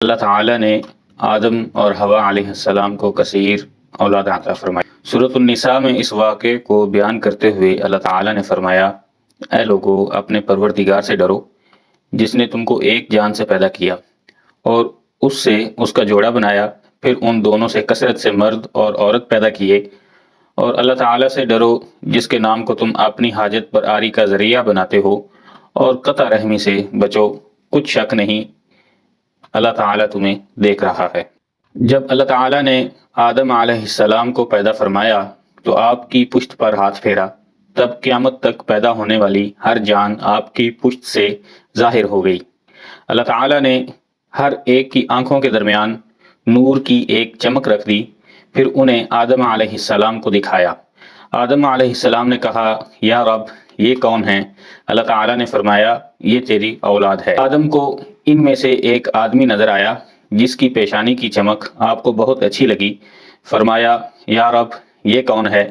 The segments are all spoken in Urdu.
اللہ تعالیٰ نے آدم اور حوا علیہ السلام کو کثیر اولاد عطا فرمائی۔ سورۃ النساء میں اس واقعے کو بیان کرتے ہوئے اللہ تعالیٰ نے فرمایا، اے لوگو اپنے پروردگار سے ڈرو جس نے تم کو ایک جان سے پیدا کیا اور اس سے اس کا جوڑا بنایا، پھر ان دونوں سے کثرت سے مرد اور عورت پیدا کیے، اور اللہ تعالیٰ سے ڈرو جس کے نام کو تم اپنی حاجت پر آری کا ذریعہ بناتے ہو، اور قطع رحمی سے بچو، کچھ شک نہیں اللہ تعالیٰ تمہیں دیکھ رہا ہے۔ جب اللہ تعالیٰ نے آدم علیہ السلام کو پیدا فرمایا تو آپ کی پشت پر ہاتھ پھیرا، تب قیامت تک پیدا ہونے والی ہر جان آپ کی پشت سے ظاہر ہو گئی۔ اللہ تعالیٰ نے ہر ایک کی آنکھوں کے درمیان نور کی ایک چمک رکھ دی، پھر انہیں آدم علیہ السلام کو دکھایا۔ آدم علیہ السلام نے کہا، یا رب یہ کون ہیں؟ اللہ تعالیٰ نے فرمایا، یہ تیری اولاد ہے۔ آدم کو ان میں سے ایک آدمی نظر آیا جس کی پیشانی کی چمک آپ کو بہت اچھی لگی۔ فرمایا، یا رب یہ کون ہے؟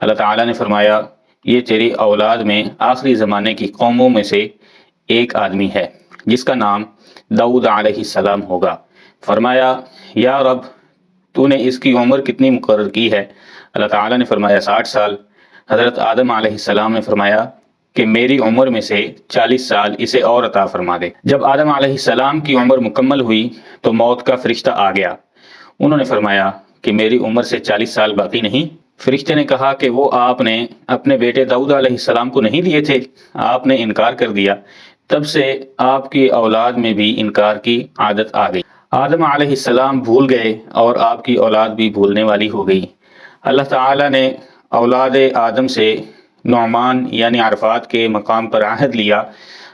اللہ تعالیٰ نے فرمایا، یہ تیری اولاد میں آخری زمانے کی قوموں میں سے ایک آدمی ہے جس کا نام داؤد علیہ السلام ہوگا۔ فرمایا، یا رب تو نے اس کی عمر کتنی مقرر کی ہے؟ اللہ تعالیٰ نے فرمایا، 60 سال۔ حضرت آدم علیہ السلام نے فرمایا کہ میری عمر میں سے 40 سال اسے اور عطا فرما دے۔ جب آدم علیہ السلام کی عمر مکمل ہوئی تو موت کا فرشتہ آ گیا۔ انہوں نے فرمایا کہ میری عمر سے 40 سال باقی نہیں؟ فرشتے نے کہا کہ وہ آپ نے اپنے بیٹے داؤد علیہ السلام کو نہیں دیے تھے؟ آپ نے انکار کر دیا، تب سے آپ کی اولاد میں بھی انکار کی عادت آ گئی۔ آدم علیہ السلام بھول گئے اور آپ کی اولاد بھی بھولنے والی ہو گئی۔ اللہ تعالیٰ نے اولاد آدم سے نعمان یعنی عرفات کے مقام پر عہد لیا۔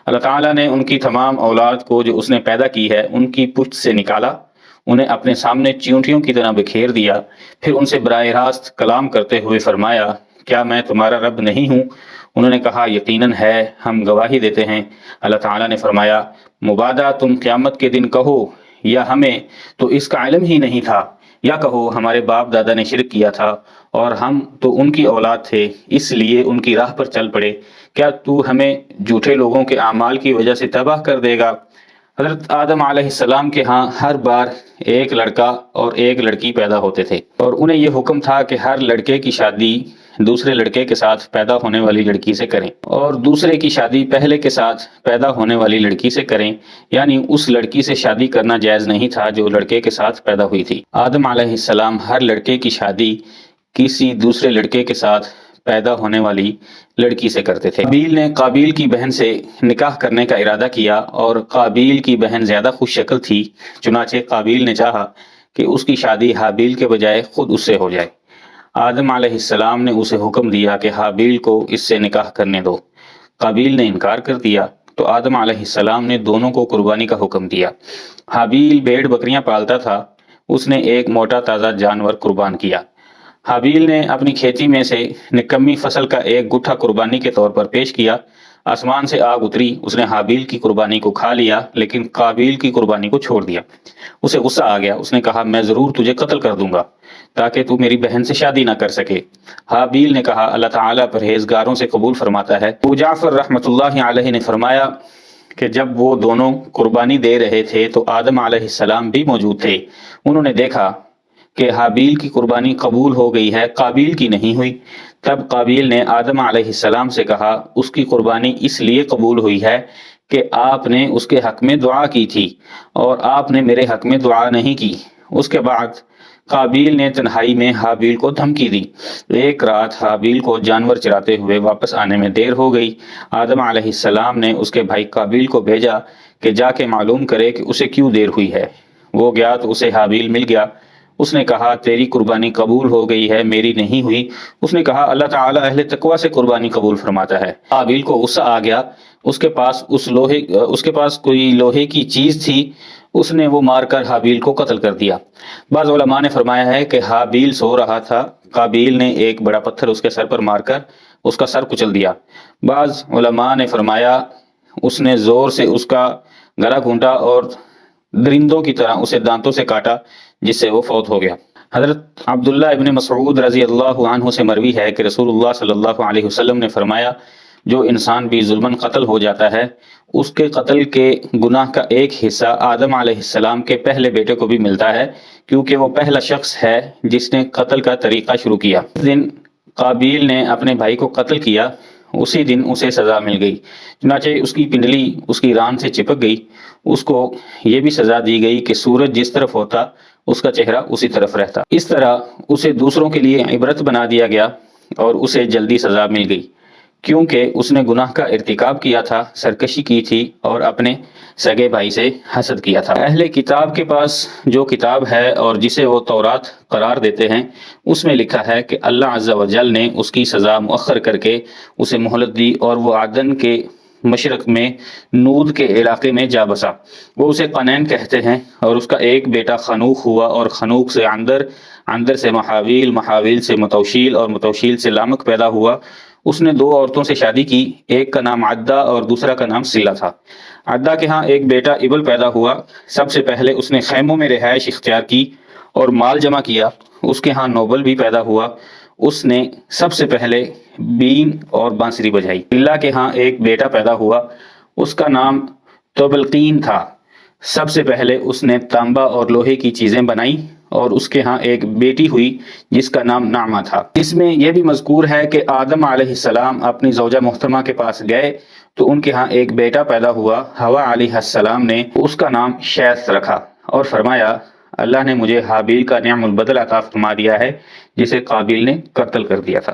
اللہ تعالیٰ نے ان کی تمام اولاد کو جو اس نے پیدا کی ہے ان کی پشت سے نکالا، انہیں اپنے سامنے چیونٹیوں کی طرح بکھیر دیا، پھر ان سے براہ راست کلام کرتے ہوئے فرمایا، کیا میں تمہارا رب نہیں ہوں؟ انہوں نے کہا، یقیناً ہے، ہم گواہی دیتے ہیں۔ اللہ تعالیٰ نے فرمایا، مبادہ تم قیامت کے دن کہو یا ہمیں تو اس کا علم ہی نہیں تھا، یا کہو ہمارے باپ دادا نے شرک کیا تھا اور ہم تو ان کی اولاد تھے، اس لیے ان کی راہ پر چل پڑے، کیا تو ہمیں جھوٹے لوگوں کے اعمال کی وجہ سے تباہ کر دے گا؟ حضرت آدم علیہ السلام کے ہاں ہر بار ایک لڑکا اور ایک لڑکی پیدا ہوتے تھے، اور انہیں یہ حکم تھا کہ ہر لڑکے کی شادی دوسرے لڑکے کے ساتھ پیدا ہونے والی لڑکی سے کریں، اور دوسرے کی شادی پہلے کے ساتھ پیدا ہونے والی لڑکی سے کریں، یعنی اس لڑکی سے شادی کرنا جائز نہیں تھا جو لڑکے کے ساتھ پیدا ہوئی تھی۔ آدم علیہ السلام ہر لڑکے کی شادی کسی دوسرے لڑکے کے ساتھ پیدا ہونے والی لڑکی سے کرتے تھے۔ قابیل نے قابیل کی بہن سے نکاح کرنے کا ارادہ کیا، اور قابیل کی بہن زیادہ خوش شکل تھی، چنانچہ قابیل نے چاہا کہ اس کی شادی حابیل کے بجائے خود اس سے ہو جائے۔ آدم علیہ السلام نے اسے حکم دیا کہ حابیل کو اس سے نکاح کرنے دو۔ قابیل نے انکار کر دیا تو آدم علیہ السلام نے دونوں کو قربانی کا حکم دیا۔ حابیل بھیڑ بکریاں پالتا تھا، اس نے ایک موٹا تازہ جانور قربان کیا۔ حابیل نے اپنی کھیتی میں سے نکمی فصل کا ایک گٹھا قربانی کے طور پر پیش کیا۔ آسمان سے آگ اتری، اس نے حابیل کی قربانی کو کھا لیا لیکن قابیل کی قربانی کو چھوڑ دیا۔ اسے غصہ آ گیا، اس نے کہا، میں ضرور تجھے قتل کر دوں گا تاکہ تو میری بہن سے شادی نہ کر سکے۔ حابیل نے کہا، اللہ تعالیٰ پرہیزگاروں سے قبول فرماتا ہے۔ ابو جعفر رحمۃ اللہ علیہ نے فرمایا کہ جب وہ دونوں قربانی دے رہے تھے تو آدم علیہ السلام بھی موجود تھے۔ انہوں نے دیکھا کہ حابیل کی قربانی قبول ہو گئی ہے، قابیل کی نہیں ہوئی۔ تب قابیل نے آدم علیہ السلام سے کہا، اس کی قربانی اس لیے قبول ہوئی ہے کہ آپ نے اس کے حق میں دعا کی تھی اور آپ نے میرے حق میں دعا نہیں کی۔ اس کے بعد قابیل نے تنہائی میں حابیل کو دھمکی دی۔ ایک رات حابیل کو جانور چراتے ہوئے واپس آنے میں دیر ہو گئی۔ آدم علیہ السلام نے اس کے بھائی قابیل کو بھیجا کہ جا کے معلوم کرے کہ اسے کیوں دیر ہوئی ہے۔ وہ گیا تو اسے حابیل مل گیا۔ اس نے کہا، تیری قربانی قبول ہو گئی ہے، میری نہیں ہوئی۔ اس نے کہا، اللہ تعالیٰ اہل تقوی سے قربانی قبول فرماتا ہے۔ حابیل کو غصہ آ گیا، اس کے پاس کوئی لوہے کی چیز تھی، اس نے وہ مار کر حابیل کو قتل کر دیا۔ بعض علماء نے فرمایا ہے کہ حابیل سو رہا تھا، قابیل نے ایک بڑا پتھر اس کے سر پر مار کر اس کا سر کچل دیا۔ بعض علماء نے فرمایا اس نے زور سے اس کا گلا گھونٹا اور درندوں کی طرح اسے دانتوں سے کاٹا جس سے وہ فوت ہو گیا۔ حضرت عبداللہ ابن مسعود رضی اللہ عنہ سے مروی ہے کہ رسول اللہ صلی اللہ علیہ وسلم نے فرمایا، جو انسان بھی ظلماً قتل ہو جاتا ہے اس کے قتل کے گناہ کا ایک حصہ آدم علیہ السلام کے پہلے بیٹے کو بھی ملتا ہے، کیونکہ وہ پہلا شخص ہے جس نے قتل کا طریقہ شروع کیا۔ اس دن قابیل نے اپنے بھائی کو قتل کیا، اسی دن اسے سزا مل گئی، چنانچہ اس کی پنڈلی اس کی ران سے چپک گئی۔ اس کو یہ بھی سزا دی گئی کہ سورج جس طرف ہوتا اس کا چہرہ اسی طرف رہتا۔ اس طرح اسے دوسروں کے لیے عبرت بنا دیا گیا اور اسے جلدی سزا مل گئی، کیونکہ اس نے گناہ کا ارتکاب کیا تھا، سرکشی کی تھی اور اپنے سگے بھائی سے حسد کیا تھا۔ اہل کتاب کے پاس جو کتاب ہے اور جسے وہ تورات قرار دیتے ہیں، اس میں لکھا ہے کہ اللہ عز و جل نے اس کی سزا مؤخر کر کے اسے مہلت دی اور وہ عدن کے مشرق میں نود کے علاقے میں جا بسا۔ وہ اسے قنین کہتے ہیں، اور اس کا ایک بیٹا خنوخ ہوا، اور خنوخ سے اندر سے محاویل، محاویل سے متوشیل، اور متوشیل سے لامک پیدا ہوا۔ اس نے 2 عورتوں سے شادی کی، ایک کا نام عدہ اور دوسرا کا نام سلا تھا۔ عدہ کے ہاں ایک بیٹا ابل پیدا ہوا۔ سب سے پہلے اس نے خیموں میں رہائش اختیار کی اور مال جمع کیا۔ اس کے ہاں نوبل بھی پیدا ہوا، اس نے سب سے پہلے بین اور بانسری بجائی۔ سلا کے ہاں ایک بیٹا پیدا ہوا، اس کا نام توبلقین تھا۔ سب سے پہلے اس نے تانبا اور لوہے کی چیزیں بنائی، اور اس کے ہاں ایک بیٹی ہوئی جس کا نام نعمہ تھا۔ اس میں یہ بھی مذکور ہے کہ آدم علیہ السلام اپنی زوجہ محترمہ کے پاس گئے تو ان کے ہاں ایک بیٹا پیدا ہوا۔ حوا علیہ السلام نے اس کا نام شیث رکھا اور فرمایا اللہ نے مجھے حابیل کا نعم البدل عطا فرما دیا ہے جسے قابیل نے قتل کر دیا تھا۔